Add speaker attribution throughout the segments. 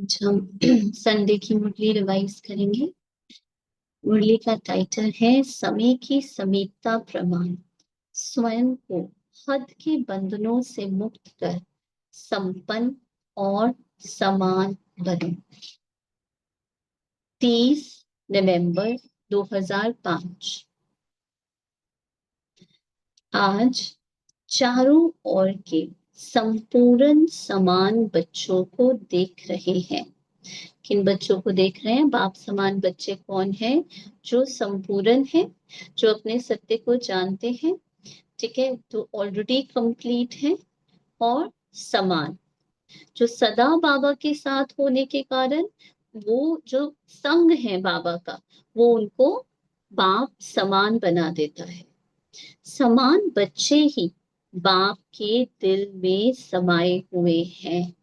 Speaker 1: अच्छा, हम संडे की मुरली रिवाइज करेंगे। मुरली का टाइटल है समय की समीपता प्रमाण। स्वयं को हद के बंधनों से मुक्त कर संपन्न और समान बनो। 30 नवंबर 2005। आज चारों ओर के संपूर्ण समान बच्चों को देख रहे हैं। किन बच्चों को देख रहे हैं? बाप समान बच्चे कौन है? जो संपूर्ण है, जो अपने सत्य को जानते हैं, ठीक है, तो ऑलरेडी कंप्लीट है, और समान, जो सदा बाबा के साथ होने के कारण वो जो संग है बाबा का, वो उनको बाप समान बना देता है। समान बच्चे ही बाप के दिल में समाये हुए हैं।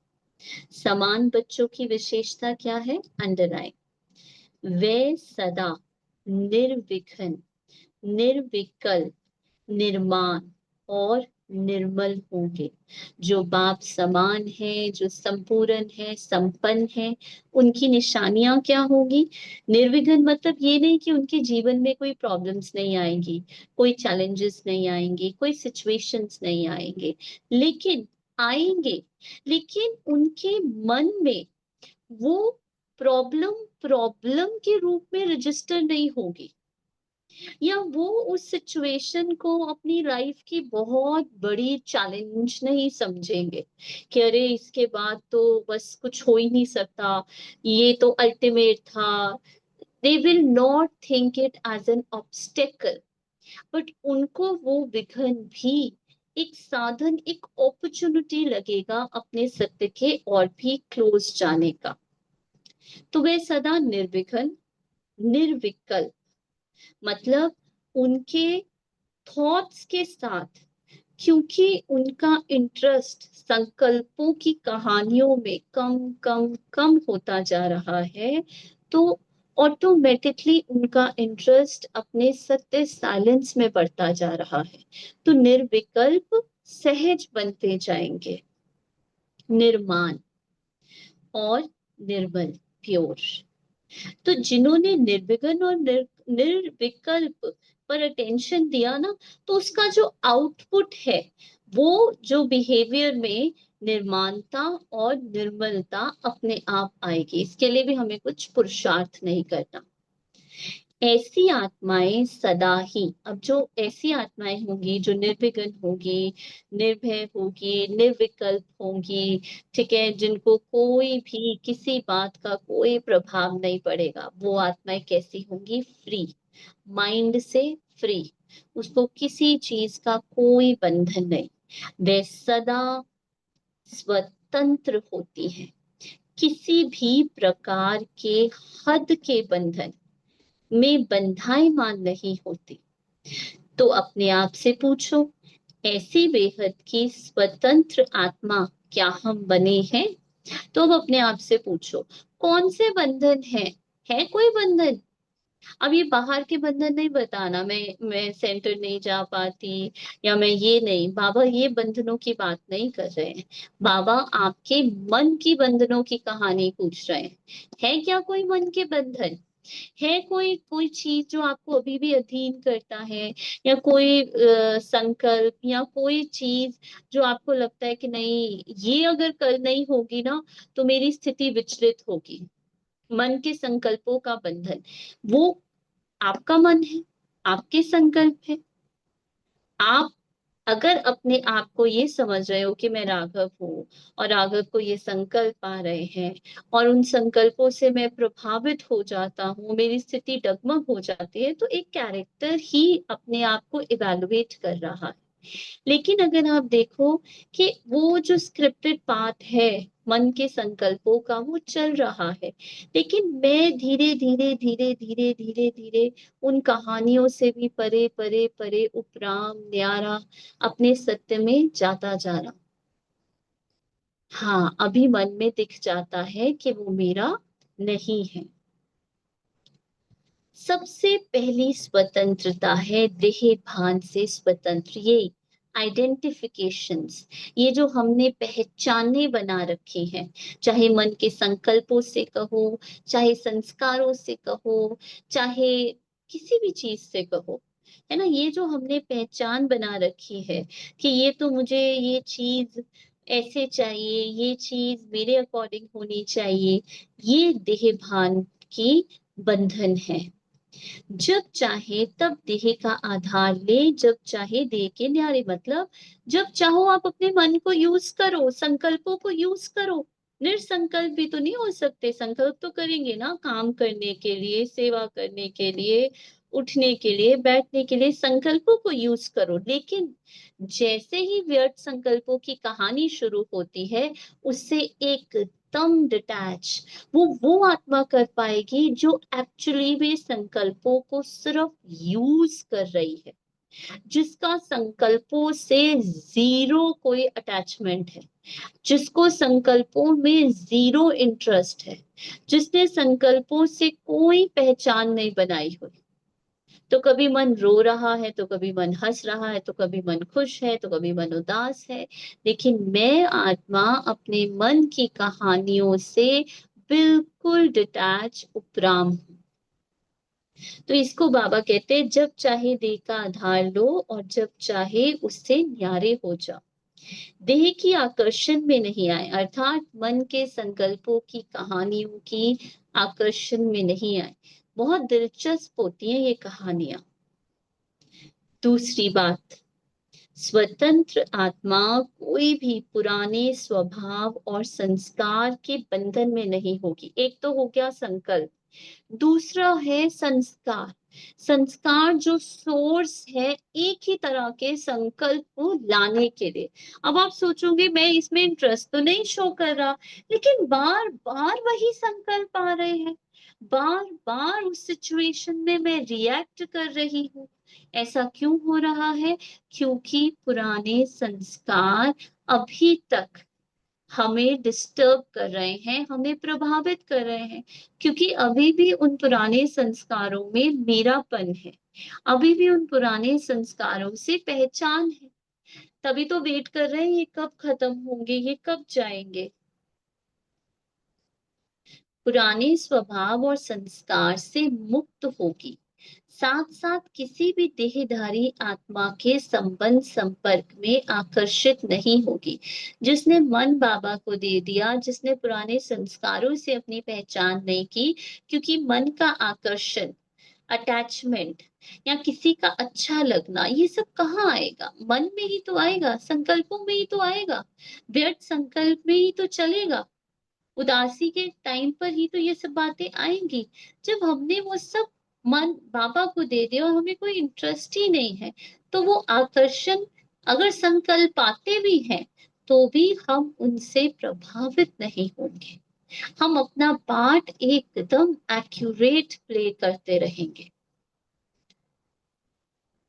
Speaker 1: समान बच्चों की विशेषता क्या है? अंडरलाइन। वे सदा निर्विघ्न, निर्विकल्प, निर्माण और निर्मल होंगे। जो बाप समान है, जो संपूर्ण है, संपन्न है, उनकी निशानियां क्या होगी? निर्विघ्न मतलब ये नहीं कि उनके जीवन में कोई प्रॉब्लम्स नहीं आएंगी, कोई चैलेंजेस नहीं आएंगे, कोई सिचुएशंस नहीं आएंगे, लेकिन आएंगे, लेकिन उनके मन में वो प्रॉब्लम प्रॉब्लम के रूप में रजिस्टर नहीं होगी, या वो उस सिचुएशन को अपनी लाइफ की बहुत बड़ी चैलेंज नहीं समझेंगे कि अरे इसके बाद तो बस कुछ हो ही नहीं सकता, ये तो अल्टीमेट था। They will not think it as an obstacle, but उनको वो विघ्न भी एक साधन, एक अपॉर्चुनिटी लगेगा अपने सत्य के और भी क्लोज जाने का। तो वे सदा निर्विघ्न, निर्विकल्प, मतलब उनके थॉट्स के साथ, क्योंकि उनका इंटरेस्ट संकल्पों की कहानियों में कम कम कम होता जा रहा है, तो ऑटोमेटिकली उनका इंटरेस्ट अपने सत्य साइलेंस में बढ़ता जा रहा है। तो निर्विकल्प सहज बनते जाएंगे, निर्माण और निर्मल, प्योर। तो जिन्होंने निर्विघ्न और निर्विकल्प पर अटेंशन दिया ना, तो उसका जो आउटपुट है, वो जो बिहेवियर में निर्माणता और निर्मलता अपने आप आएगी। इसके लिए भी हमें कुछ पुरुषार्थ नहीं करना। ऐसी आत्माएं सदा ही, अब जो ऐसी आत्माएं होंगी जो निर्विघ्न होगी, निर्भय होगी, निर्विकल्प होंगी, ठीक है, जिनको कोई भी किसी बात का कोई प्रभाव नहीं पड़ेगा, वो आत्माएं कैसी होंगी? फ्री माइंड से, फ्री, उसको किसी चीज का कोई बंधन नहीं। वे सदा स्वतंत्र होती है, किसी भी प्रकार के हद के बंधन में बंधायमान नहीं होती। तो अपने आप से पूछो, ऐसी बेहद की स्वतंत्र आत्मा क्या हम बने हैं? तो अब अपने आप से पूछो, कौन से बंधन है कोई बंधन? अब ये बाहर के बंधन नहीं बताना, मैं सेंटर नहीं जा पाती, या मैं ये नहीं, बाबा ये बंधनों की बात नहीं कर रहे हैं। बाबा आपके मन की बंधनों की कहानी पूछ रहे हैं। है क्या कोई मन के बंधन? है कोई कोई चीज जो आपको अभी भी अधीन करता है, या कोई संकल्प, या कोई चीज जो आपको लगता है कि नहीं, ये अगर कल नहीं होगी ना तो मेरी स्थिति विचलित होगी? मन के संकल्पों का बंधन, वो आपका मन है, आपके संकल्प है। आप अगर अपने आप को ये समझ रहे हो कि मैं राघव हूँ, और राघव को ये संकल्प आ रहे हैं, और उन संकल्पों से मैं प्रभावित हो जाता हूँ, मेरी स्थिति डगमग हो जाती है, तो एक कैरेक्टर ही अपने आप को इवेलुएट कर रहा है। लेकिन अगर आप देखो कि वो जो स्क्रिप्टेड पार्ट है मन के संकल्पों का, वो चल रहा है, लेकिन मैं धीरे धीरे धीरे धीरे धीरे धीरे उन कहानियों से भी परे परे परे, उपराम न्यारा, अपने सत्य में जाता जा रहा। हाँ, अभी मन में दिख जाता है कि वो मेरा नहीं है। सबसे पहली स्वतंत्रता है देह भान से स्वतंत्र। ये आइडेंटिफिकेशंस, ये जो हमने पहचाने बना रखी हैं, चाहे मन के संकल्पों से कहो, चाहे संस्कारों से कहो, चाहे किसी भी चीज से कहो, है ना, ये जो हमने पहचान बना रखी है कि ये तो मुझे ये चीज ऐसे चाहिए, ये चीज मेरे अकॉर्डिंग होनी चाहिए, ये देह भान की बंधन है। जब चाहे तब देह का आधार ले, जब चाहे देह के न्यारे, मतलब जब चाहो आप अपने मन को यूज करो, संकल्पों को यूज करो। निरसंकल्प भी तो नहीं हो सकते, संकल्प तो करेंगे ना, काम करने के लिए, सेवा करने के लिए, उठने के लिए, बैठने के लिए, संकल्पों को यूज करो। लेकिन जैसे ही व्यर्थ संकल्पों की कहानी शुरू होती है, उससे एकदम डिटैच वो आत्मा कर पाएगी जो एक्चुअली में संकल्पों को सिर्फ यूज कर रही है, जिसका संकल्पों से जीरो कोई अटैचमेंट है, जिसको संकल्पों में जीरो इंटरेस्ट है, जिसने संकल्पों से कोई पहचान नहीं बनाई हुई। तो कभी मन रो रहा है, तो कभी मन हंस रहा है, तो कभी मन खुश है, तो कभी मन उदास है, लेकिन मैं आत्मा अपने मन की कहानियों से बिल्कुल डिटैच, उपराम हूं। तो इसको बाबा कहते हैं, जब चाहे देह का आधार लो और जब चाहे उससे न्यारे हो जाओ। देह की आकर्षण में नहीं आए, अर्थात मन के संकल्पों की कहानियों की आकर्षण में नहीं आए। बहुत दिलचस्प होती हैं ये कहानियां। दूसरी बात, स्वतंत्र आत्मा कोई भी पुराने स्वभाव और संस्कार के बंधन में नहीं होगी। एक तो हो गया संकल्प, दूसरा है संस्कार। संस्कार जो सोर्स है एक ही तरह के संकल्प को लाने के लिए। अब आप सोचोगे मैं इसमें इंटरेस्ट तो नहीं शो कर रहा, लेकिन बार बार वही संकल्प आ रहे हैं, बार बार उस सिचुएशन में मैं रिएक्ट कर रही हूँ। ऐसा क्यों हो रहा है? क्योंकि पुराने संस्कार अभी तक हमें डिस्टर्ब कर रहे हैं, हमें प्रभावित कर रहे हैं, क्योंकि अभी भी उन पुराने संस्कारों में मेरापन है, अभी भी उन पुराने संस्कारों से पहचान है। तभी तो वेट कर रहे हैं ये कब खत्म होंगे, ये कब जाएंगे। पुराने स्वभाव और संस्कार से मुक्त होगी, साथ साथ किसी भी देहधारी आत्मा के संबंध संपर्क में आकर्षित नहीं होगी। जिसने मन बाबा को दे दिया, जिसने पुराने संस्कारों से अपनी पहचान नहीं की, क्योंकि मन का आकर्षण, अटैचमेंट या किसी का अच्छा लगना, ये सब कहाँ आएगा? मन में ही तो आएगा, संकल्पों में ही तो आएगा, व्यर्थ संकल्प में ही तो चलेगा। उदासी के टाइम पर ही तो ये सब बातें आएंगी। जब हमने वो सब मन बाबा को दे दिया और हमें कोई इंटरेस्ट ही नहीं है, तो वो आकर्षण, अगर संकल्प आते भी हैं तो भी हम उनसे प्रभावित नहीं होंगे। हम अपना पार्ट एकदम एक्यूरेट प्ले करते रहेंगे,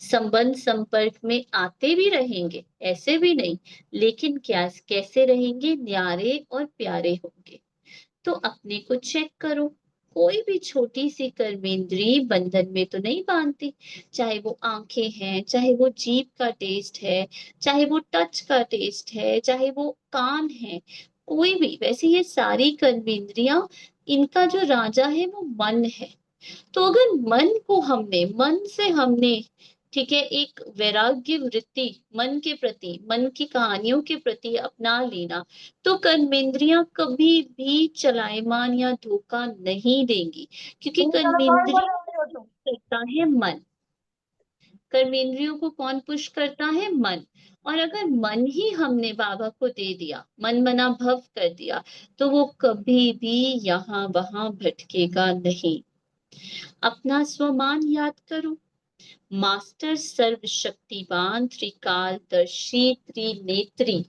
Speaker 1: संबंध संपर्क में आते भी रहेंगे, ऐसे भी नहीं, लेकिन क्या कैसे रहेंगे? न्यारे और प्यारे होंगे। तो अपने को चेक करो, कोई भी छोटी सी कर्मेंद्री बंधन में तो नहीं बांधती। चाहे वो आंखें हैं, चाहे वो जीभ का टेस्ट है, चाहे वो टच का टेस्ट है, चाहे वो कान है, कोई भी, वैसे ये सारी कर्मेंद्रियां, इनका जो राजा है वो मन है। तो अगर मन से हमने, ठीक है, एक वैराग्य वृत्ति मन के प्रति, मन की कहानियों के प्रति अपना लेना, तो कर्मेंद्रियां कभी भी चलायमान या धोखा नहीं देंगी, क्योंकि कर्मेंद्रिय करता है मन। कर्मेंद्रियों को कौन पुश करता है? मन। और अगर मन ही हमने बाबा को दे दिया, मन मना भव कर दिया, तो वो कभी भी यहाँ वहां भटकेगा नहीं। अपना स्वमान याद करो, मास्टर सर्वशक्तिवान त्रिकालदर्शी त्रिनेत्री।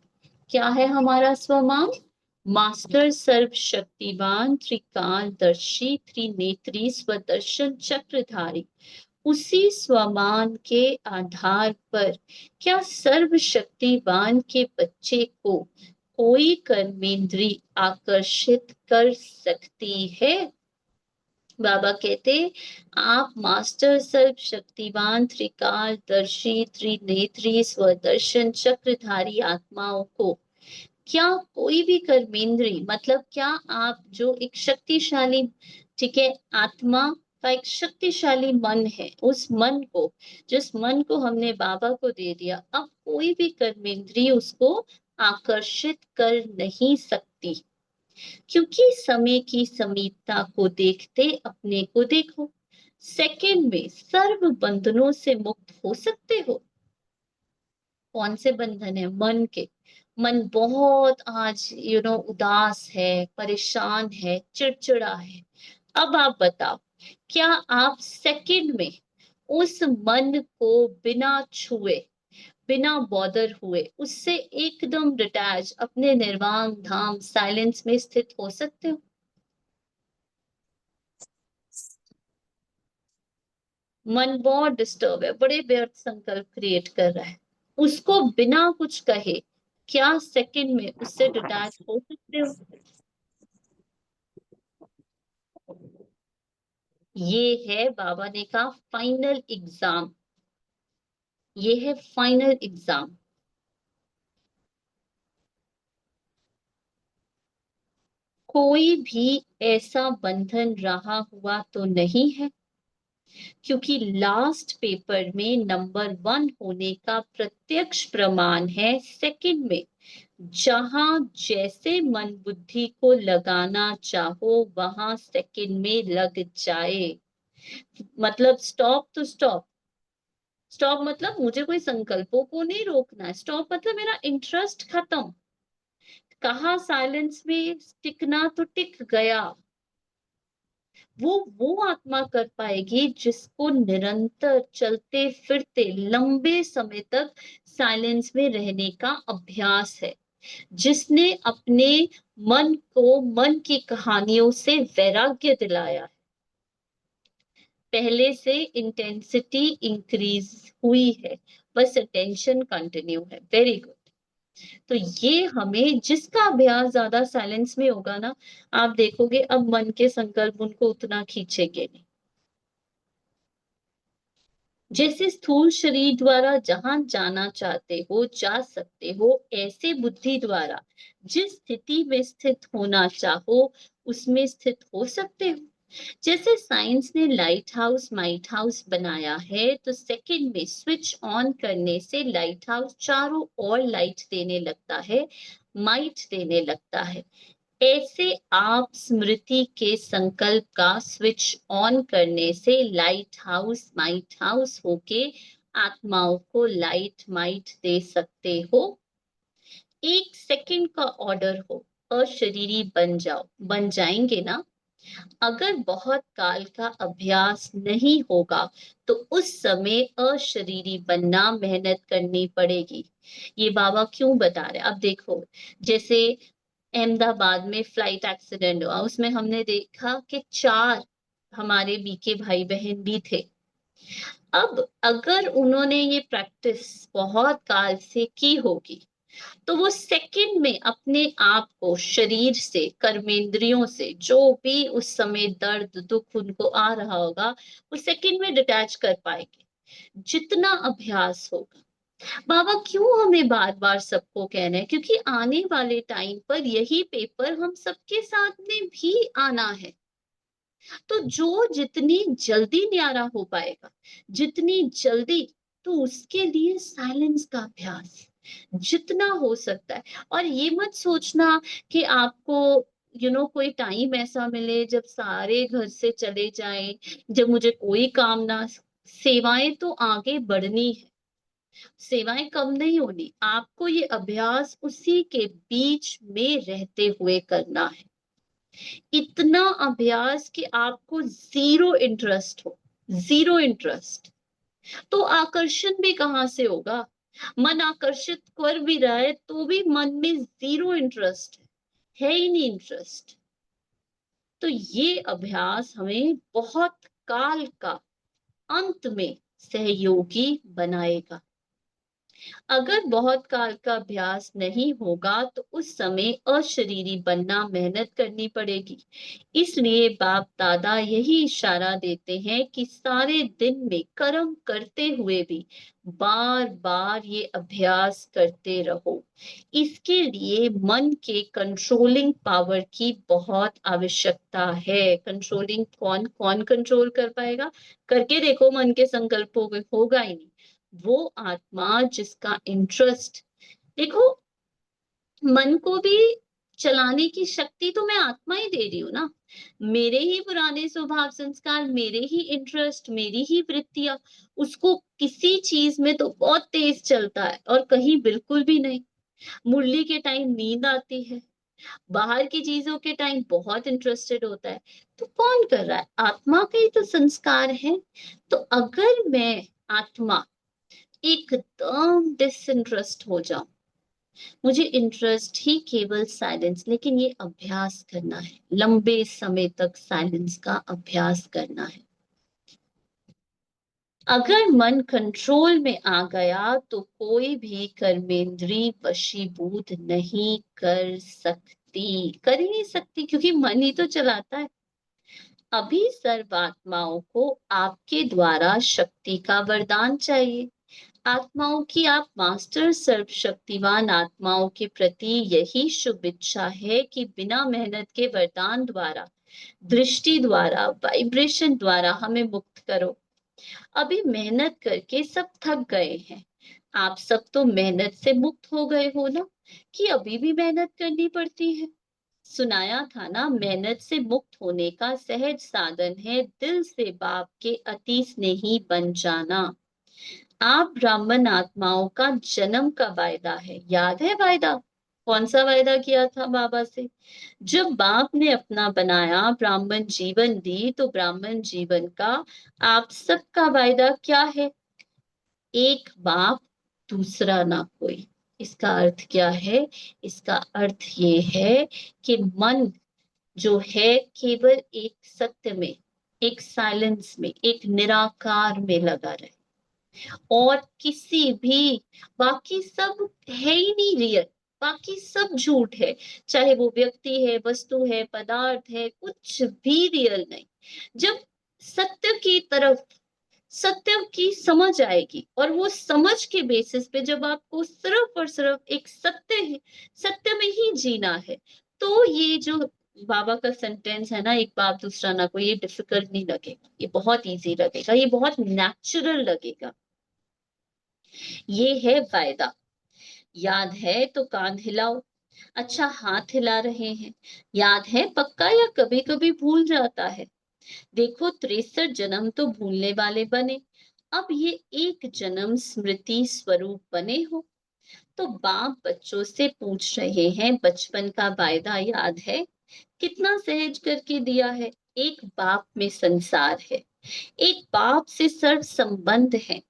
Speaker 1: क्या है हमारा स्वमान? मास्टर सर्वशक्तिवान त्रिकालदर्शी त्रिनेत्री स्वदर्शन चक्रधारी। उसी स्वमान के आधार पर क्या सर्वशक्तिवान के बच्चे को कोई कर्मेंद्री आकर्षित कर सकती है? बाबा कहते, आप मास्टर सर्व शक्तिवान त्रिकालदर्शी त्रिनेत्री स्वदर्शन चक्रधारी आत्माओं को क्या कोई भी कर्मेंद्री, मतलब क्या आप जो एक शक्तिशाली, ठीक है, आत्मा का एक शक्तिशाली मन है, उस मन को, जिस मन को हमने बाबा को दे दिया, अब कोई भी कर्मेंद्री उसको आकर्षित कर नहीं सकती, क्योंकि समय की समीपता को देखते अपने को देखो, सेकंड में सर्व बंधनों से मुक्त हो सकते हो। कौन से बंधन है? मन के। मन बहुत आज उदास है, परेशान है, चिड़चिड़ा है। अब आप बताओ, क्या आप सेकंड में उस मन को बिना छुए, बिना बॉदर हुए, उससे एकदम डिटैच अपने निर्वाण धाम साइलेंस में स्थित हो सकते हो? मन बहुत डिस्टर्ब है, बड़े व्यर्थ संकल्प क्रिएट कर रहा है, उसको बिना कुछ कहे क्या सेकंड में उससे डिटैच हो सकते हो? ये है बाबा ने कहा फाइनल एग्जाम, ये है फाइनल एग्जाम। कोई भी ऐसा बंधन रहा हुआ तो नहीं है, क्योंकि लास्ट पेपर में नंबर 1 होने का प्रत्यक्ष प्रमाण है सेकंड में, जहां जैसे मन बुद्धि को लगाना चाहो वहां सेकंड में लग जाए। मतलब स्टॉप तो स्टॉप, स्टॉप मतलब मुझे कोई संकल्पों को नहीं रोकना है, स्टॉप मतलब मेरा इंटरेस्ट खत्म, कहा साइलेंस में टिकना तो टिक गया। वो आत्मा कर पाएगी जिसको निरंतर चलते फिरते लंबे समय तक साइलेंस में रहने का अभ्यास है, जिसने अपने मन को मन की कहानियों से वैराग्य दिलाया है, पहले से इंटेंसिटी इंक्रीज हुई है, बस अटेंशन कंटिन्यू है। Very good. तो ये हमें, जिसका अभ्यास ज्यादा साइलेंस में होगा ना, आप देखोगे अब मन के संकल्प उनको उतना खींचेंगे नहीं। जैसे स्थूल शरीर द्वारा जहां जाना चाहते हो जा सकते हो, ऐसे बुद्धि द्वारा जिस स्थिति में स्थित होना चाहो उसमें स्थित हो सकते हो। जैसे साइंस ने लाइट हाउस माइट हाउस बनाया है, तो सेकंड में स्विच ऑन करने से लाइट हाउस चारों ओर लाइट देने लगता है, माइट देने लगता है। ऐसे आप स्मृति के संकल्प का स्विच ऑन करने से लाइट हाउस माइट हाउस होके आत्माओं को लाइट माइट दे सकते हो। एक सेकंड का ऑर्डर हो, अशरीरी बन जाओ, बन जाएंगे ना? अगर बहुत काल का अभ्यास नहीं होगा तो उस समय अशरीरी बनना मेहनत करनी पड़ेगी। ये बाबा क्यों बता रहे? अब देखो, जैसे अहमदाबाद में फ्लाइट एक्सीडेंट हुआ, उसमें हमने देखा कि 4 हमारे बीके भाई बहन भी थे। अब अगर उन्होंने ये प्रैक्टिस बहुत काल से की होगी, तो वो सेकंड में अपने आप को शरीर से, कर्मेंद्रियों से, जो भी उस समय दर्द दुख उनको आ रहा होगा, वो सेकंड में डिटैच कर पाएंगे, जितना अभ्यास होगा। बाबा क्यों हमें बार बार सबको कहना है? क्योंकि आने वाले टाइम पर यही पेपर हम सबके साथ में भी आना है। तो जो जितनी जल्दी न्यारा हो पाएगा, जितनी जल्दी, तो उसके लिए साइलेंस का अभ्यास जितना हो सकता है। और ये मत सोचना कि आपको कोई टाइम ऐसा मिले जब सारे घर से चले जाएं, जब मुझे कोई काम ना, सेवाएं तो आगे बढ़नी है, सेवाएं कम नहीं होनी, आपको ये अभ्यास उसी के बीच में रहते हुए करना है। इतना अभ्यास कि आपको जीरो इंटरेस्ट हो, जीरो इंटरेस्ट। तो आकर्षण भी कहां से होगा? मन आकर्षित कर भी रहा है तो भी मन में जीरो इंटरेस्ट है ही नहीं इंटरेस्ट। तो ये अभ्यास हमें बहुत काल का अंत में सहयोगी बनाएगा। अगर बहुत काल का अभ्यास नहीं होगा तो उस समय अशरीरी बनना मेहनत करनी पड़ेगी। इसलिए बाप दादा यही इशारा देते हैं कि सारे दिन में कर्म करते हुए भी बार बार ये अभ्यास करते रहो। इसके लिए मन के कंट्रोलिंग पावर की बहुत आवश्यकता है। कंट्रोलिंग कौन कौन कंट्रोल कर पाएगा? करके देखो, मन के संकल्पों में होगा ही नहीं। वो आत्मा जिसका इंटरेस्ट, देखो, मन को भी चलाने की शक्ति तो मैं आत्मा ही दे रही हूँ ना। मेरे ही पुराने स्वभाव संस्कार, मेरे ही इंटरेस्ट, मेरी ही वृत्तियां, उसको किसी चीज में तो बहुत तेज चलता है और कहीं बिल्कुल भी नहीं। मुरली के टाइम नींद आती है, बाहर की चीजों के टाइम बहुत इंटरेस्टेड होता है। तो कौन कर रहा है? आत्मा के ही तो संस्कार है। तो अगर मैं आत्मा एकदम डिसइंटरेस्ट हो जाऊं, मुझे इंटरेस्ट ही केवल साइलेंस, लेकिन ये अभ्यास करना है, लंबे समय तक साइलेंस का अभ्यास करना है। अगर मन कंट्रोल में आ गया तो कोई भी कर्मेंद्री वशीभूत नहीं कर सकती, कर ही नहीं सकती, क्योंकि मन ही तो चलाता है। अभी सर्वात्माओं को आपके द्वारा शक्ति का वरदान चाहिए। आत्माओं की आप मास्टर, सर्वशक्तिवान आत्माओं के प्रति यही शुभ इच्छा है कि बिना मेहनत के वरदान द्वारा, दृष्टि द्वारा, वाइब्रेशन द्वारा हमें मुक्त करो। अभी मेहनत करके सब थक गए हैं। आप सब तो मेहनत से मुक्त हो गए हो ना, कि अभी भी मेहनत करनी पड़ती है? सुनाया था ना, मेहनत से मुक्त होने का सहज साधन है दिल से बाप के अति स्नेही बन जाना। आप ब्राह्मण आत्माओं का जन्म का वायदा है, याद है वायदा? कौन सा वायदा किया था बाबा से? जब बाप ने अपना बनाया, ब्राह्मण जीवन दी, तो ब्राह्मण जीवन का आप सबका वायदा क्या है? एक बाप, दूसरा ना कोई। इसका अर्थ क्या है? इसका अर्थ ये है कि मन जो है केवल एक सत्य में, एक साइलेंस में, एक निराकार में लगा रहे, और किसी भी, बाकी सब है ही नहीं रियल, बाकी सब झूठ है। चाहे वो व्यक्ति है, वस्तु है, पदार्थ है, कुछ भी रियल नहीं। जब सत्य की तरफ, सत्य की समझ आएगी, और वो समझ के बेसिस पे जब आपको सिर्फ और सिर्फ एक सत्य है, सत्य में ही जीना है, तो ये जो बाबा का सेंटेंस है ना, एक बाप दूसरा ना कोई, ये डिफिकल्ट नहीं लगेगा, ये बहुत इजी लगेगा, ये बहुत नेचुरल लगेगा। ये है वायदा। याद है तो कान हिलाओ। अच्छा, हाथ हिला रहे हैं, याद है पक्का, या कभी कभी भूल जाता है? देखो, 63 जन्म तो भूलने वाले बने, अब ये एक जन्म स्मृति स्वरूप बने हो। तो बाप बच्चों से पूछ रहे हैं, बचपन का वायदा याद है? कितना सहज करके दिया है। एक बाप में संसार है, एक बाप से सर्व संबंध है,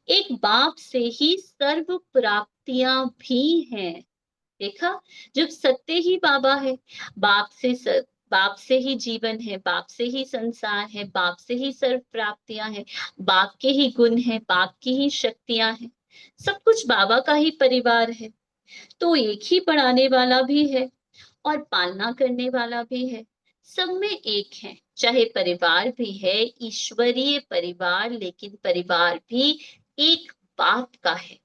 Speaker 1: एक बाप से ही सर्व प्राप्तियां भी हैं। देखा, जब सत्य ही बाबा है, बाप से बाप से ही जीवन है, बाप से ही संसार है, बाप से ही सर्व प्राप्तियां हैं, बाप के ही गुण हैं, बाप की ही शक्तियां हैं, सब कुछ बाबा का ही परिवार है। तो एक ही पढ़ाने वाला भी है और पालना करने वाला भी है, सब में एक है। चाहे परिवार भी है ईश्वरीय परिवार, लेकिन परिवार भी एक बाप का है।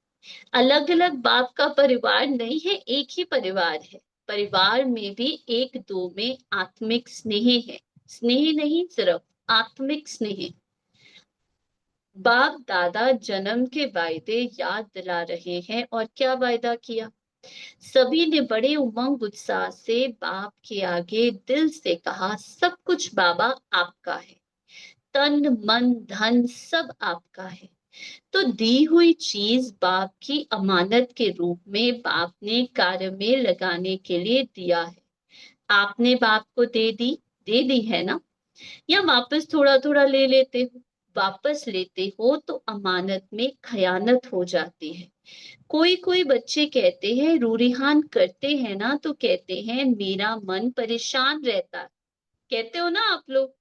Speaker 1: अलग अलग बाप का परिवार नहीं है, एक ही परिवार है। परिवार में भी एक दो में आत्मिक स्नेह है, स्नेह नहीं, सिर्फ आत्मिक स्नेह। बाप दादा जन्म के वायदे याद दिला रहे हैं, और क्या वायदा किया? सभी ने बड़े उमंग उत्साह से बाप के आगे दिल से कहा, सब कुछ बाबा आपका है, तन मन धन सब आपका है। तो दी हुई चीज बाप की अमानत के रूप में बाप ने कार्य में लगाने के लिए दिया है। आपने बाप को दे दी है ना? या वापस थोड़ा थोड़ा ले लेते हो? वापस लेते हो तो अमानत में खयानत हो जाती है। कोई कोई बच्चे कहते हैं, रूरिहान करते हैं ना, तो कहते हैं मेरा मन परेशान रहता है। कहते हो ना आप लोग,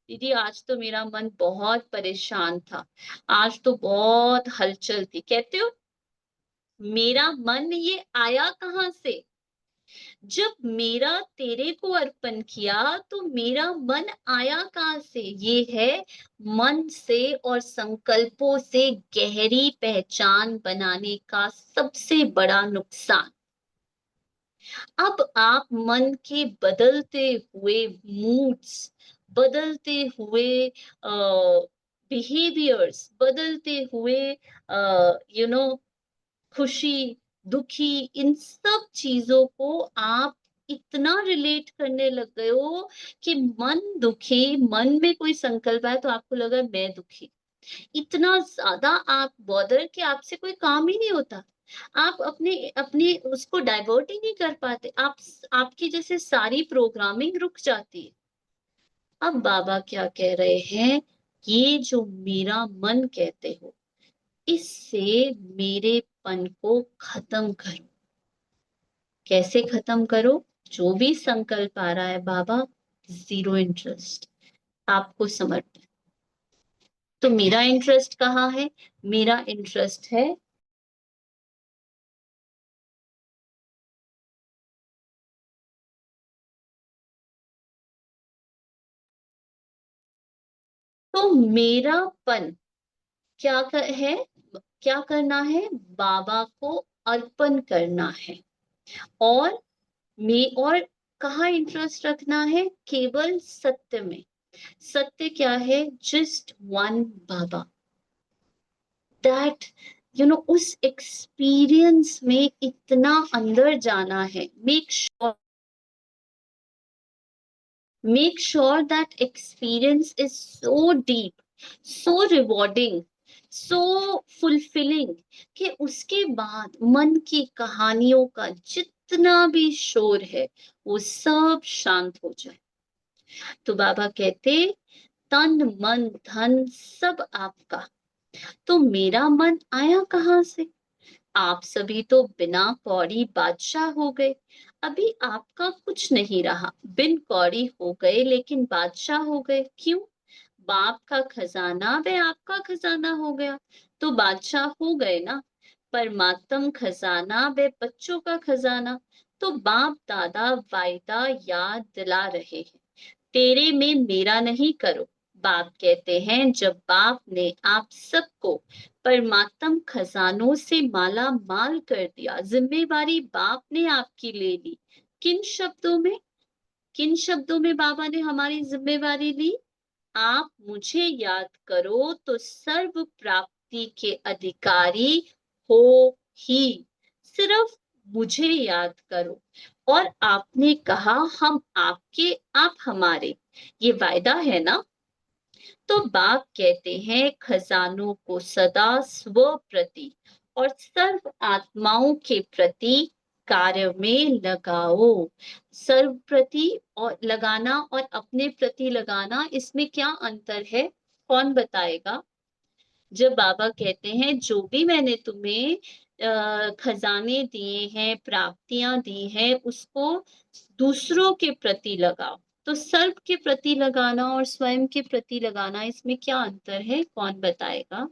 Speaker 1: दीदी आज तो मेरा मन बहुत परेशान था, आज तो बहुत हलचल थी, कहते हो? मेरा मन ये आया कहाँ से? जब मेरा तेरे को अर्पण किया तो मेरा मन आया कहाँ से? ये है मन से और संकल्पों से गहरी पहचान बनाने का सबसे बड़ा नुकसान। अब आप मन के बदलते हुए मूड्स, बदलते हुए बिहेवियर्स, बदलते हुए यू नो खुशी, दुखी, इन सब चीज़ों को आप इतना रिलेट करने लग गए हो कि मन दुखी, मन में कोई संकल्प आया तो आपको लगा मैं दुखी। इतना ज़्यादा आप बॉदर कि आपसे कोई काम ही नहीं होता। आप अपने अपने उसको डाइवर्ट ही नहीं कर पाते। आपकी जैसे सारी प्रोग्रामिंग रुक जाती है। अब बाबा क्या कह रहे हैं, ये जो मेरा मन कहते हो, इससे मेरेपन को खत्म करो। कैसे खत्म करो? जो भी संकल्प आ रहा है बाबा, ज़ीरो इंटरेस्ट, आपको समर्पित। तो मेरा इंटरेस्ट कहाँ है? मेरा इंटरेस्ट है तो मेरापन है? क्या करना है? बाबा को अर्पण करना है। और और कहाँ इंटरेस्ट रखना है? केवल सत्य में। सत्य क्या है? Just one Baba. दैट उस एक्सपीरियंस में इतना अंदर जाना है। Make sure that experience is so deep, so rewarding, so fulfilling कि उसके बाद मन की कहानियों का जितना भी शोर है वो सब शांत हो जाए। तो बाबा कहते, तन मन धन सब आपका। तो मेरा मन आया कहाँ से? आप सभी तो बिना कौड़ी बादशाह हो गए। अभी आपका कुछ नहीं रहा, बिन कौड़ी हो गए लेकिन बादशाह हो गए। क्यों? बाप का खजाना वे आपका खजाना हो गया, तो बादशाह हो गए ना। परमात्म खजाना वे बच्चों का खजाना, तो बाप दादा वायदा याद दिला रहे हैं, तेरे में मेरा नहीं करो। बाप कहते हैं, जब बाप ने आप सबको परमात्म खजानों से माला माल कर दिया, जिम्मेवारी बाप ने आपकी ले ली। किन शब्दों में? किन शब्दों में बाबा ने हमारी जिम्मेवारी ली? आप मुझे याद करो तो सर्व प्राप्ति के अधिकारी हो ही। सिर्फ मुझे याद करो। और आपने कहा हम आपके, आप हमारे, ये वायदा है ना। तो बाप कहते हैं, खजानों को सदा स्व प्रति और सर्व आत्माओं के प्रति कार्य में लगाओ। सर्व प्रति और लगाना और अपने प्रति लगाना, इसमें क्या अंतर है? कौन बताएगा? जब बाबा कहते हैं जो भी मैंने तुम्हें खजाने दिए हैं, प्राप्तियां दी हैं, उसको दूसरों के प्रति लगाओ। तो सर्व के प्रति लगाना और स्वयं के प्रति लगाना, इसमें क्या अंतर है? कौन बताएगा?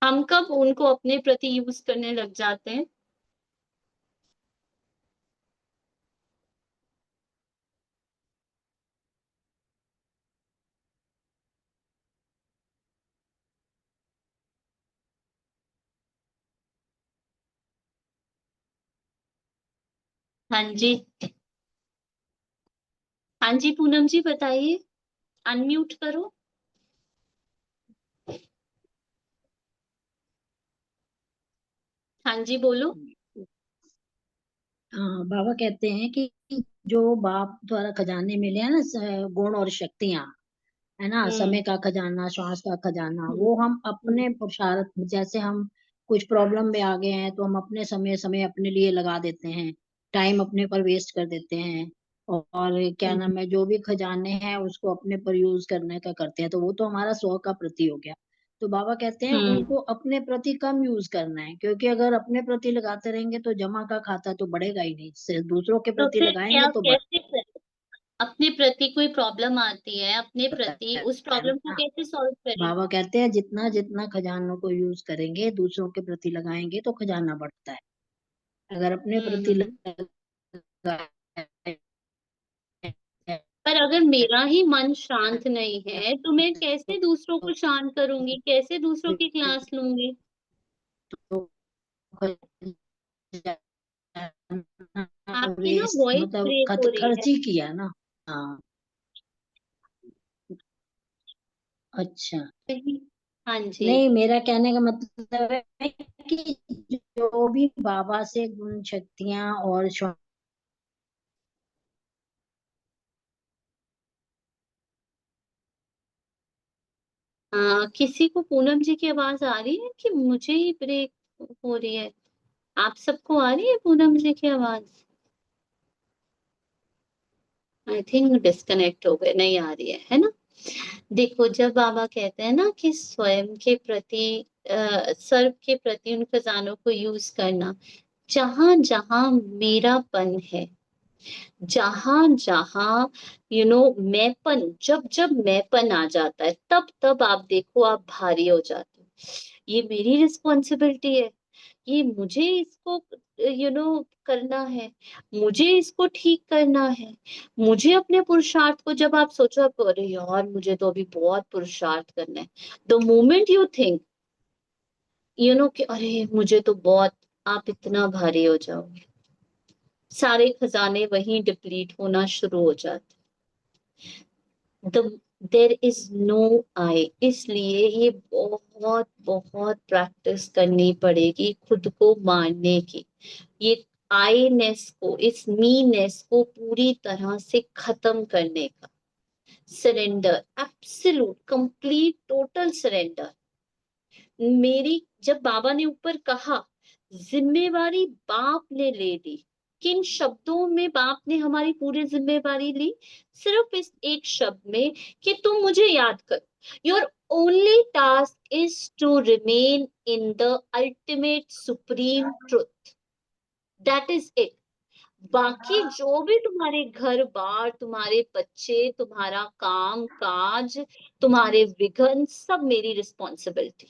Speaker 1: हम कब उनको अपने प्रति यूज करने लग जाते हैं? हाँ जी। हाँ जी पूनम जी बताइए, अनम्यूट करो। हाँ जी बोलो।
Speaker 2: हाँ, बाबा कहते हैं कि जो बाप द्वारा खजाने मिले हैं ना, गुण और शक्तियां, है ना,
Speaker 1: हम्म।
Speaker 2: समय का खजाना, श्वास का खजाना,
Speaker 1: हम्म।
Speaker 2: वो हम
Speaker 1: हम्म।
Speaker 2: अपने पुरुषार्थ, जैसे हम कुछ प्रॉब्लम में आ गए हैं तो हम अपने समय समय अपने लिए लगा देते हैं, टाइम अपने पर वेस्ट कर देते हैं। और क्या
Speaker 1: हम्म।
Speaker 2: नाम है, जो भी खजाने हैं उसको अपने पर यूज करने का करते हैं, तो वो तो हमारा स्व का प्रति हो गया। तो बाबा कहते हैं
Speaker 1: हम्म।
Speaker 2: उनको अपने प्रति कम यूज करना है, क्योंकि अगर अपने प्रति लगाते रहेंगे तो जमा का खाता तो बढ़ेगा ही नहीं, सिर्फ दूसरों के
Speaker 1: तो
Speaker 2: प्रति
Speaker 1: फिर
Speaker 2: लगाएंगे
Speaker 1: क्या,
Speaker 2: तो बढ़।
Speaker 1: कैसे करें? अपने प्रति कोई प्रॉब्लम आती है, अपने प्रति उस
Speaker 2: है
Speaker 1: प्रॉब्लम को
Speaker 2: ना।
Speaker 1: कैसे सॉल्व करें?
Speaker 2: बाबा कहते हैं जितना जितना खजानों को यूज करेंगे, दूसरों के प्रति लगाएंगे तो खजाना बढ़ता है। अगर अपने प्रति
Speaker 1: हम्म। पर अगर मेरा ही मन शांत नहीं है तो मैं कैसे दूसरों को शांत करूंगी, कैसे दूसरों की क्लास लूंगी? आपकी ना
Speaker 2: वेस्ट
Speaker 1: वॉइस
Speaker 2: मतलब
Speaker 1: ब्रेक हो रही है।
Speaker 2: खर्च ही किया ना। हाँ। अच्छा।
Speaker 1: कहीं। हाँ जी।
Speaker 2: नहीं, मेरा कहने का मतलब है कि जो भी बाबा से गुण शक्तियां और
Speaker 1: किसी को पूनम जी की आवाज आ रही है कि मुझे ही ब्रेक हो रही है? आप सबको आ रही है पूनम जी की आवाज? आई थिंक डिस्कनेक्ट हो गए, नहीं आ रही है ना? देखो, जब बाबा कहते हैं ना कि स्वयं के प्रति, सर्व के प्रति उन खजानों को यूज करना, जहां जहां मेरापन है, जहां जहां मैंपन, जब जब मैंपन आ जाता है, तब तब आप देखो आप भारी हो जाते हो। ये मेरी रिस्पॉन्सिबिलिटी है, ये मुझे इसको करना है, मुझे इसको ठीक करना है, मुझे अपने पुरुषार्थ को, जब आप सोचो आप, अरे यार मुझे तो अभी बहुत पुरुषार्थ करना है, द मोमेंट यू थिंक कि अरे मुझे तो बहुत, आप इतना भारी हो जाओगे, सारे खजाने वहीं डिप्लीट होना शुरू हो जाते। द देर इज नो आई, इसलिए ये बहुत बहुत प्रैक्टिस करनी पड़ेगी खुद को मारने की। ये आईनेस को, इस मीनेस को पूरी तरह से खत्म करने का, surrender, absolute complete total surrender. मेरी, जब बाबा ने ऊपर कहा जिम्मेवारी बाप ने ले ली, किन शब्दों में बाप ने हमारी पूरी जिम्मेवारी ली? सिर्फ इस एक शब्द में कि तुम मुझे याद कर, your only task is to remain in the ultimate supreme truth, that is it. बाकी जो भी तुम्हारे घर बार, तुम्हारे बच्चे, तुम्हारा काम काज, तुम्हारे विघन, सब मेरी रिस्पॉन्सिबिलिटी,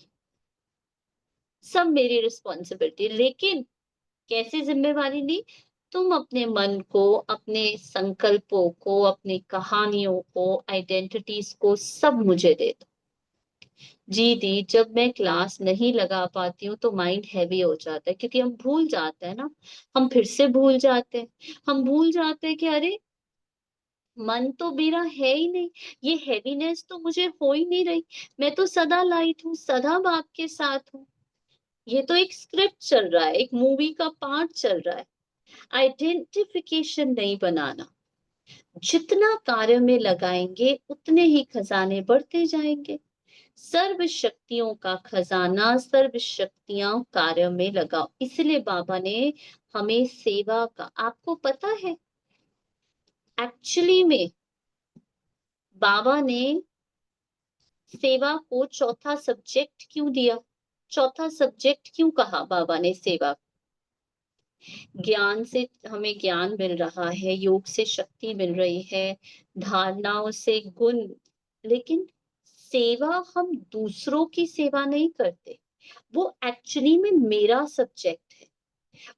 Speaker 1: सब मेरी रिस्पॉन्सिबिलिटी। लेकिन कैसी जिम्मेवारी ली? तुम अपने मन को, अपने संकल्पों को, अपनी कहानियों को, आइडेंटिटीज को सब मुझे दे दो। जी दी, जब मैं क्लास नहीं लगा पाती हूँ तो माइंड हैवी हो जाता है, क्योंकि हम भूल जाते हैं ना, हम फिर से भूल जाते हैं। हम भूल जाते हैं कि अरे मन तो मेरा है ही नहीं, ये हैवीनेस तो मुझे हो ही नहीं रही, मैं तो सदा लाइट हूँ, सदा बाप के साथ हूँ। ये तो एक स्क्रिप्ट चल रहा है, एक मूवी का पार्ट चल रहा है, आइडेंटिफिकेशन नहीं बनाना। जितना कार्य में लगाएंगे उतने ही खजाने बढ़ते जाएंगे। सर्व शक्तियों का खजाना, सर्व शक्तियां कार्य में लगाओ। इसलिए बाबा ने हमें सेवा का, आपको पता है एक्चुअली में बाबा ने सेवा को चौथा सब्जेक्ट क्यों दिया? चौथा सब्जेक्ट क्यों कहा बाबा ने सेवा? ज्ञान से हमें ज्ञान मिल रहा है, योग से शक्ति मिल रही है, धारणाओं से गुण, लेकिन सेवा हम दूसरों की सेवा नहीं करते, वो एक्चुअली में मेरा सब्जेक्ट है,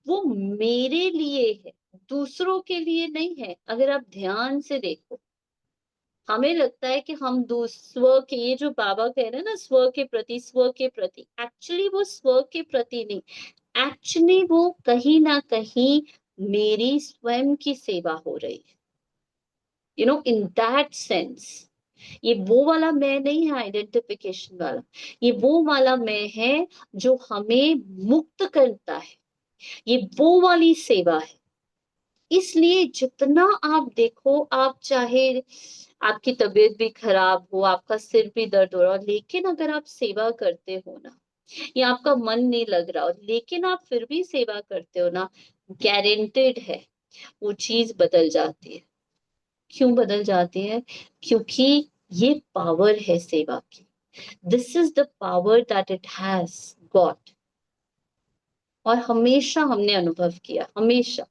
Speaker 1: वो मेरे लिए है, दूसरों के लिए नहीं है। अगर आप ध्यान से देखो, हमें लगता है कि हम स्व के, ये जो बाबा कह रहे हैं ना, स्व के प्रति, स्व के प्रति, एक्चुअली वो स्व के प्रति नहीं, एक्चुअली वो कहीं ना कहीं मेरी स्वयं की सेवा हो रही है, इन दैट सेंस। ये वो वाला मैं नहीं है आइडेंटिफिकेशन वाला, ये वो वाला मैं है जो हमें मुक्त करता है, ये वो वाली सेवा है। इसलिए जितना आप देखो, आप चाहे आपकी तबीयत भी खराब हो, आपका सिर भी दर्द हो रहा हो, लेकिन अगर आप सेवा करते हो ना, या आपका मन नहीं लग रहा हो लेकिन आप फिर भी सेवा करते हो ना, गारंटेड है वो चीज बदल जाती है। क्यों बदल जाती है? क्योंकि ये पावर है सेवा की, this is the power that it has got. और हमेशा हमने अनुभव किया, हमेशा।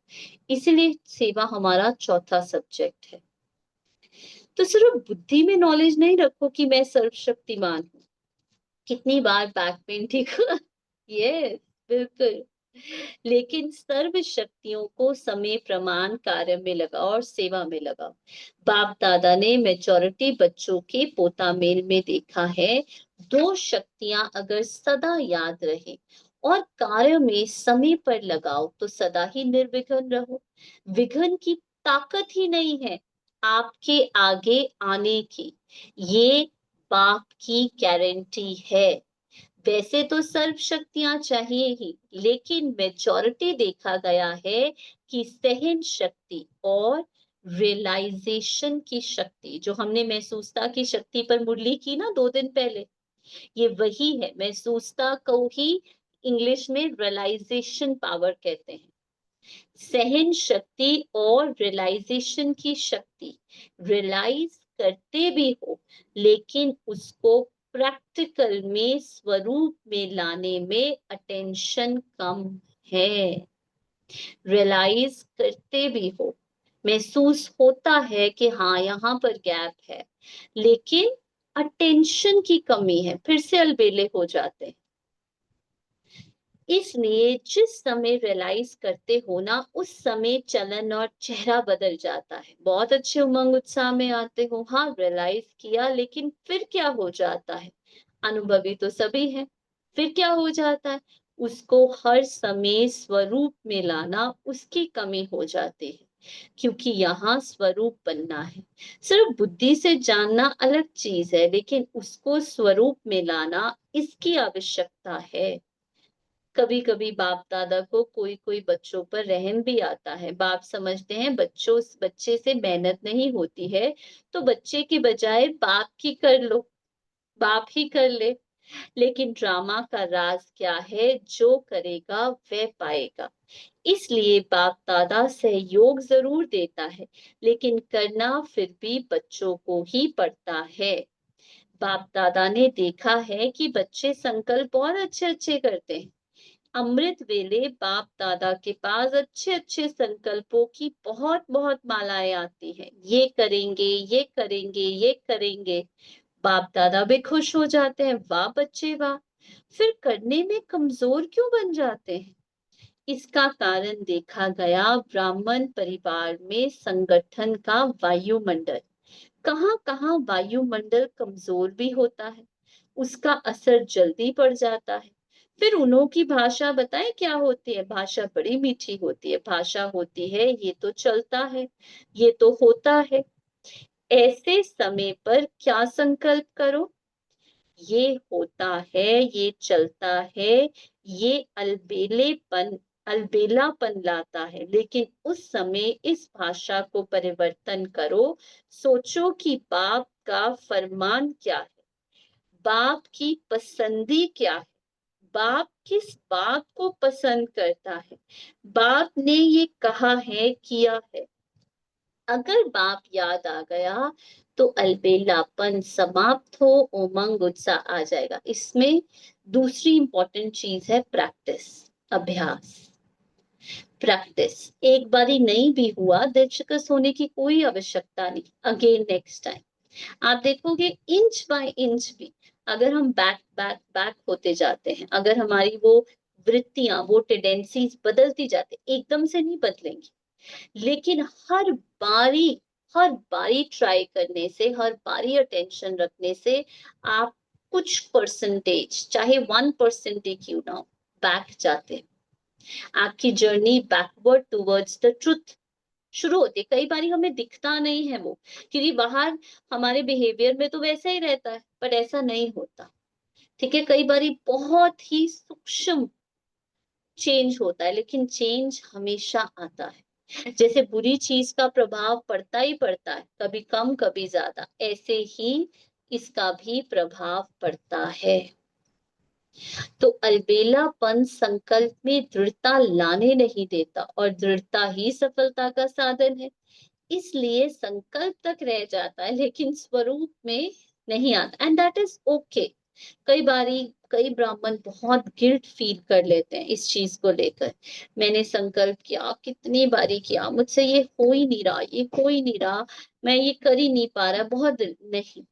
Speaker 1: इसीलिए सेवा हमारा चौथा सब्जेक्ट है। तो सिर्फ बुद्धि में नॉलेज नहीं रखो कि मैं सर्वशक्तिमान हूँ। कितनी बार बैक पेन ठीक हुआ? यस, बिल्कुल। लेकिन सर्व शक्तियों को समय प्रमाण कार्य में लगाओ और सेवा में लगाओ। बाप दादा ने मेजॉरिटी बच्चों के पोता मेल में देखा है, दो शक्तियां अगर सदा याद रहे और कार्य में समय पर लगाओ तो सदा ही निर्विघ्न रहो। विघ्न की ताकत ही नहीं है आपके आगे आने की, ये बाप की गारंटी है। वैसे तो सर्व शक्तियां चाहिए ही, लेकिन मेजॉरिटी देखा गया है कि सहन शक्ति और रियलाइजेशन की शक्ति, जो हमने महसूसता की शक्ति पर मुरली की ना 2 दिन पहले, ये वही है। महसूसता को ही इंग्लिश में रियलाइजेशन पावर कहते हैं। सहन शक्ति और रियलाइजेशन की शक्ति, रियलाइज करते भी हो लेकिन उसको प्रैक्टिकल में स्वरूप में लाने में अटेंशन कम है। रियलाइज करते भी हो, महसूस होता है कि हाँ यहाँ पर गैप है, लेकिन अटेंशन की कमी है, फिर से अलबेले हो जाते हैं। इसलिए जिस समय रियलाइज करते हो ना, उस समय चलन और चेहरा बदल जाता है। बहुत अच्छे उमंग उत्साह में आते हो, हाँ रियलाइज किया, लेकिन फिर क्या हो जाता है? अनुभवी तो सभी है, फिर क्या हो जाता है? उसको हर समय स्वरूप में लाना, उसकी कमी हो जाती है, क्योंकि यहाँ स्वरूप बनना है। सिर्फ बुद्धि से जानना अलग चीज है, लेकिन उसको स्वरूप में लाना, इसकी आवश्यकता है। कभी कभी बाप दादा को कोई कोई बच्चों पर रहम भी आता है। बाप समझते हैं बच्चे से मेहनत नहीं होती है, तो बच्चे की बजाय बाप की कर लो, बाप ही कर ले। लेकिन ड्रामा का राज क्या है? जो करेगा वह पाएगा। इसलिए बाप दादा सहयोग जरूर देता है, लेकिन करना फिर भी बच्चों को ही पड़ता है। बाप दादा ने देखा है कि बच्चे संकल्प बहुत अच्छे अच्छे करते हैं। अमृत वेले बाप दादा के पास अच्छे अच्छे संकल्पों की बहुत बहुत मालाएं आती हैं। ये करेंगे, ये करेंगे, ये करेंगे। बाप दादा भी खुश हो जाते हैं, वाह बच्चे वाह। फिर करने में कमजोर क्यों बन जाते हैं? इसका कारण देखा गया ब्राह्मण परिवार में संगठन का वायुमंडल। कहाँ कहाँ वायुमंडल कमजोर भी होता है, उसका असर जल्दी पड़ जाता है। फिर उन्हों की भाषा बताएं क्या होती है? भाषा बड़ी मीठी होती है। भाषा होती है ये तो चलता है, ये तो होता है। ऐसे समय पर क्या संकल्प करो? ये होता है, ये चलता है, ये अलबेलापन लाता है। लेकिन उस समय इस भाषा को परिवर्तन करो। सोचो कि बाप का फरमान क्या है, बाप की पसंदी क्या है, बाप किस बात को पसंद करता है, बाप ने ये कहा है, किया है। अगर बाप याद आ गया तो अलबेलापन समाप्त हो, उमंग उत्साह आ जाएगा। इसमें दूसरी इंपॉर्टेंट चीज है प्रैक्टिस, अभ्यास। प्रैक्टिस एक बारी नहीं भी हुआ, दिलचकस होने की कोई आवश्यकता नहीं। अगेन नेक्स्ट टाइम आप देखोगे इंच बाय इंच भी अगर हम बैक बैक बैक होते जाते हैं, अगर हमारी वो वृत्तियां, वो टेंडेंसीज बदलती जाती, एकदम से नहीं बदलेंगी, लेकिन हर बारी ट्राई करने से, हर बारी अटेंशन रखने से आप कुछ परसेंटेज, चाहे 1% ही क्यों ना हो, बैक जाते हैं। आपकी journey backward towards the truth शुरू होती है। कई बारी हमें दिखता नहीं है वो, क्योंकि बाहर हमारे बिहेवियर में तो वैसा ही रहता है, पर ऐसा नहीं होता। ठीक है, कई बारी बहुत ही सूक्ष्म चेंज होता है, लेकिन चेंज हमेशा आता है। जैसे बुरी चीज का प्रभाव पड़ता ही पड़ता है, कभी कम कभी ज्यादा, ऐसे ही इसका भी प्रभाव पड़ता है। तो अलबेलापन संकल्प में दृढ़ता लाने नहीं देता, और दृढ़ता ही सफलता का साधन है। इसलिए संकल्प तक रह जाता है, लेकिन स्वरूप में नहीं आता, एंड दैट इज ओके। कई ब्राह्मण बहुत गिल्ट फील कर लेते हैं इस चीज को लेकर। मैंने संकल्प किया, कितनी बारी किया, मुझसे ये हो ही नहीं रहा, ये हो ही नहीं रहा, मैं ये कर ही नहीं पा रहा, नहीं,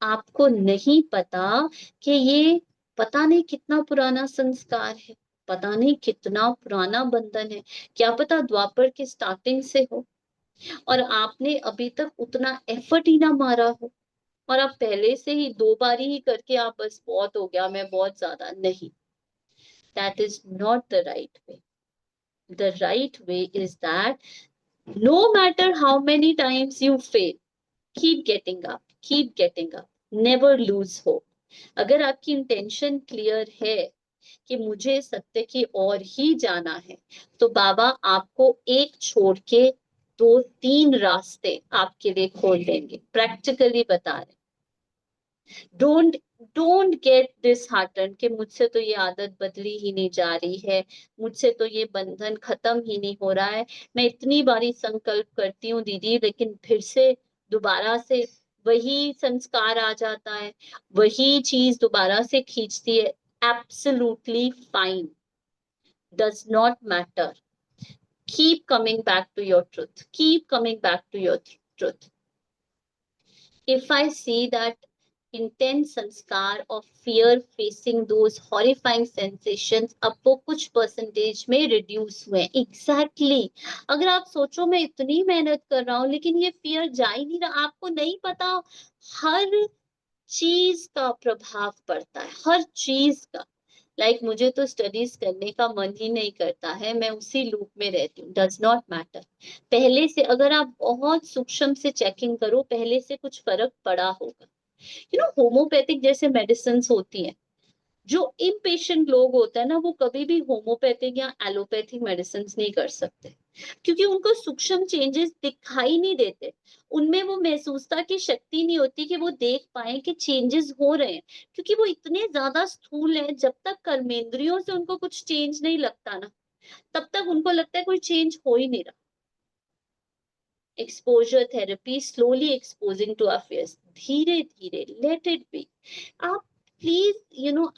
Speaker 1: आपको नहीं पता कि ये पता नहीं कितना पुराना संस्कार है, पता नहीं कितना पुराना बंधन है, क्या पता द्वापर के स्टार्टिंग से हो और आपने अभी तक उतना एफर्ट ही ना मारा हो, और आप पहले से ही 2 बारी ही करके आप बस बहुत हो गया, मैं बहुत ज्यादा नहीं। That is not the right way. The right way is that no matter how many times you fail, keep getting up, keep getting up, never lose hope. अगर आपकी इंटेंशन क्लियर है कि मुझे सत्य की ओर ही जाना है, तो बाबा आपको एक छोड़ के 2-3 रास्ते आपके लिए खोल देंगे, प्रैक्टिकली बता रहे। Don't don't get this Horton कि मुझसे तो ये आदत बदली ही नहीं जा रही है, मुझसे तो ये बंधन खत्म ही नहीं हो रहा है, मैं इतनी बारी संकल्प करती हूँ दीदी, लेकिन फिर से दोबारा से वही संस्कार आ जाता है, वही चीज दोबारा से खींचती है। Absolutely fine, does not matter, keep coming back to your truth, keep coming back to your truth. If I see that intense sanskar of fear facing those horrifying sensations, अब वो कुछ परसेंटेज में रिड्यूस हुए। Exactly अगर आप सोचो मैं इतनी मेहनत कर रहा हूँ लेकिन ये फियर जा ही नहीं रहा, आपको नहीं पता हर चीज का प्रभाव पड़ता है, हर चीज का। मुझे तो स्टडीज करने का मन ही नहीं करता है, मैं उसी लूप में रहती हूँ, डज नॉट मैटर। पहले से अगर आप बहुत सूक्ष्म से चेकिंग करो, पहले से कुछ फर्क पड़ा होगा। होम्योपैथिक जैसे मेडिसिन होती है, जो इम्पेशेंट लोग होते हैं ना, वो कभी भी होम्योपैथिक या एलोपैथिक मेडिसिन नहीं कर सकते, क्योंकि उनको सूक्ष्म चेंजेस दिखाई नहीं देते, उनमें वो महसूसता की शक्ति नहीं होती कि वो देख पाए कि चेंजेस हो रहे हैं, क्योंकि वो इतने ज्यादा स्थूल है। जब तक कर्मेंद्रियों से उनको कुछ चेंज नहीं लगता ना, तब तक उनको लगता है कोई चेंज हो ही नहीं रहा। Exposure therapy, slowly exposing to affairs, धीरे धीरे, लेट इट बी। आप प्लीज,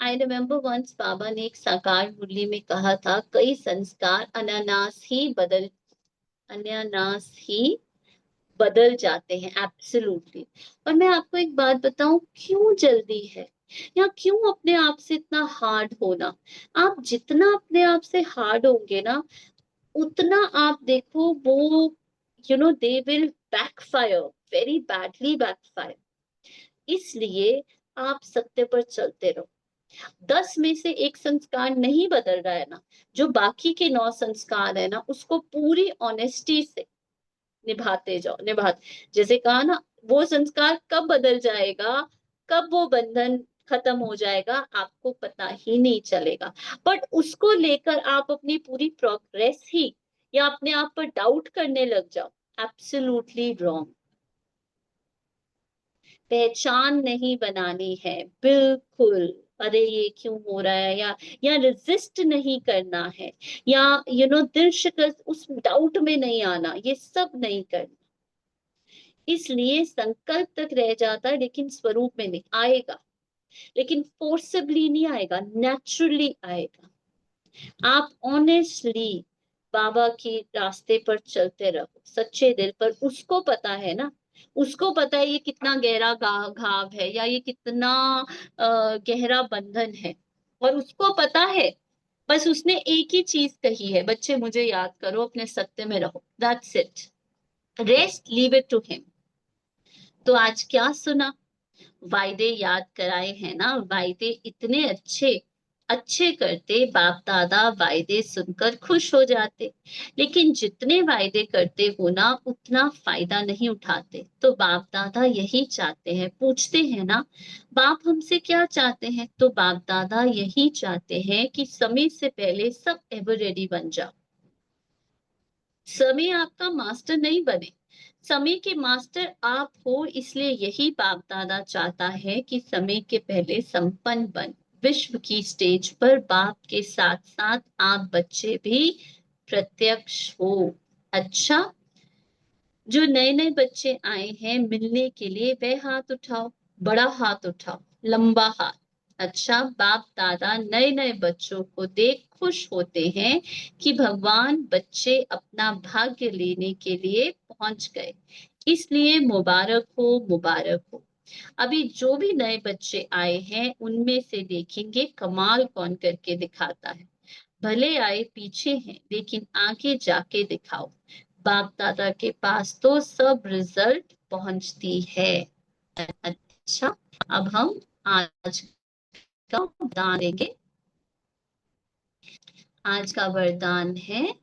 Speaker 1: आई रिमेम्बर वंस बाबा ने एक साकार मुरली में कहा था, कई संस्कार अनानास ही बदल जाते हैं। एब्सोल्युटली। और मैं आपको एक बात बताऊं, क्यों जल्दी है या क्यों अपने आप से इतना हार्ड होना? आप जितना अपने आप से हार्ड होंगे ना, उतना आप देखो वो they will backfire, very badly backfire. इसलिए आप सत्य पर चलते रहो। 10 में से एक संस्कार नहीं बदल रहा है ना, जो बाकी के 9 संस्कार है ना, उसको पूरी ऑनेस्टी से निभाते जाओ, जैसे कहा ना, वो संस्कार कब बदल जाएगा, कब वो बंधन खत्म हो जाएगा, आपको पता ही नहीं चलेगा। बट उसको लेकर आप अपनी पूरी प्रोग्रेस ही या अपने आप पर डाउट करने लग जाओ, एब्सोल्युटली रॉन्ग। पहचान नहीं बनानी है, बिल्कुल। अरे ये क्यों हो रहा है, या रेजिस्ट नहीं करना है, या दिल शिकस्त उस डाउट में नहीं आना, ये सब नहीं करना। इसलिए संकल्प तक रह जाता है, लेकिन स्वरूप में नहीं आएगा, लेकिन फोर्सिबली नहीं आएगा, नेचुरली आएगा। आप ऑनेस्टली बाबा के रास्ते पर चलते रहो, सच्चे दिल पर। उसको पता है ना, उसको पता है ये कितना गहरा घाव है, या ये कितना गहरा बंधन है, और उसको पता है। बस उसने एक ही चीज कही है, बच्चे मुझे याद करो, अपने सत्य में रहो, that's it, rest leave it to him. तो आज क्या सुना? वायदे याद कराए हैं ना, वायदे इतने अच्छे अच्छे करते, बाप दादा वायदे सुनकर खुश हो जाते। लेकिन जितने वायदे करते हो ना, उतना फायदा नहीं उठाते। तो बाप दादा यही चाहते हैं, पूछते हैं ना, बाप हमसे क्या चाहते हैं? तो बाप दादा यही चाहते हैं कि समय से पहले सब एवर रेडी बन जाओ। समय आपका मास्टर नहीं बने, समय के मास्टर आप हो। इसलिए यही बाप दादा चाहता है कि समय के पहले संपन्न बन, विश्व की स्टेज पर बाप के साथ साथ आप बच्चे भी प्रत्यक्ष हो। अच्छा, जो नए नए बच्चे आए हैं मिलने के लिए, वह हाथ उठाओ, बड़ा हाथ उठाओ, लंबा हाथ। अच्छा, बाप दादा नए नए बच्चों को देख खुश होते हैं कि भगवान बच्चे अपना भाग्य लेने के लिए पहुंच गए, इसलिए मुबारक हो, मुबारक हो। अभी जो भी नए बच्चे आए हैं उनमें से देखेंगे कमाल कौन करके दिखाता है। भले आए पीछे हैं लेकिन आगे जाके दिखाओ। बाप दादा के पास तो सब रिजल्ट पहुंचती है। अच्छा, अब हम आज का वरदान देंगे। आज का वरदान है,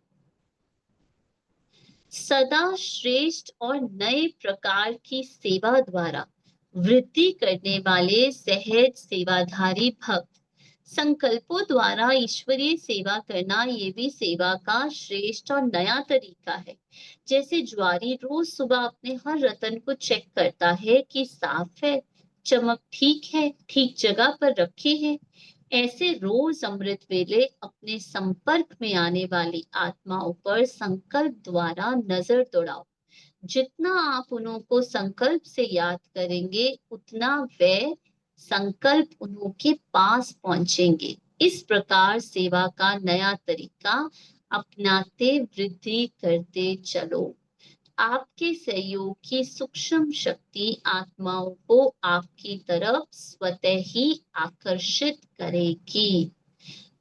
Speaker 1: सदा श्रेष्ठ और नए प्रकार की सेवा द्वारा वृद्धि करने वाले सहज सेवाधारी भक्त। संकल्पों द्वारा ईश्वरीय सेवा करना ये भी सेवा का श्रेष्ठ और नया तरीका है। जैसे ज्वारी रोज सुबह अपने हर रतन को चेक करता है कि साफ है, चमक ठीक है, ठीक जगह पर रखे है, ऐसे रोज अमृत वेले अपने संपर्क में आने वाली आत्माओं पर संकल्प द्वारा नजर दौड़ाओ। जितना आप उन्हों को संकल्प से याद करेंगे उतना वे संकल्प उन्हों के पास पहुंचेंगे। इस प्रकार सेवा का नया तरीका अपनाते वृद्धि करते चलो। आपके सहयोग की सूक्ष्म शक्ति आत्माओं को आपकी तरफ स्वतः ही आकर्षित करेगी।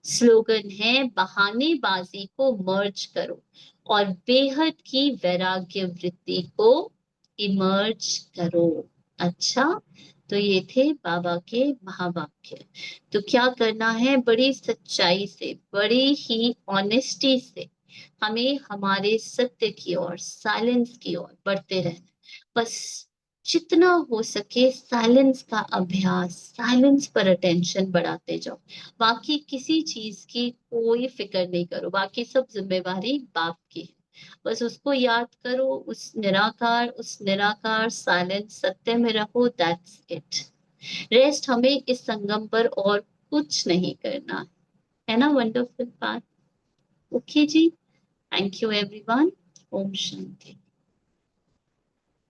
Speaker 1: स्लोगन है, बहानेबाजी को मर्ज करो और बेहद की वैराग्य वृत्ति को इमर्ज करो। अच्छा, तो ये थे बाबा के महावाक्य। तो क्या करना है, बड़ी सच्चाई से, बड़ी ही ऑनेस्टी से हमें हमारे सत्य की ओर, साइलेंस की ओर बढ़ते रहना। बस जितना हो सके साइलेंस का अभ्यास, साइलेंस पर अटेंशन बढ़ाते जाओ। बाकी किसी चीज की कोई फिक्र नहीं करो, बाकी सब जिम्मेवारी बाप की है। बस उसको याद करो, उस निराकार साइलेंट सत्य में रहो, दैट्स इट। रेस्ट हमें इस संगम पर और कुछ नहीं करना है ना। वंडरफुल बात। Okay ji, thank you everyone. ओम शांति।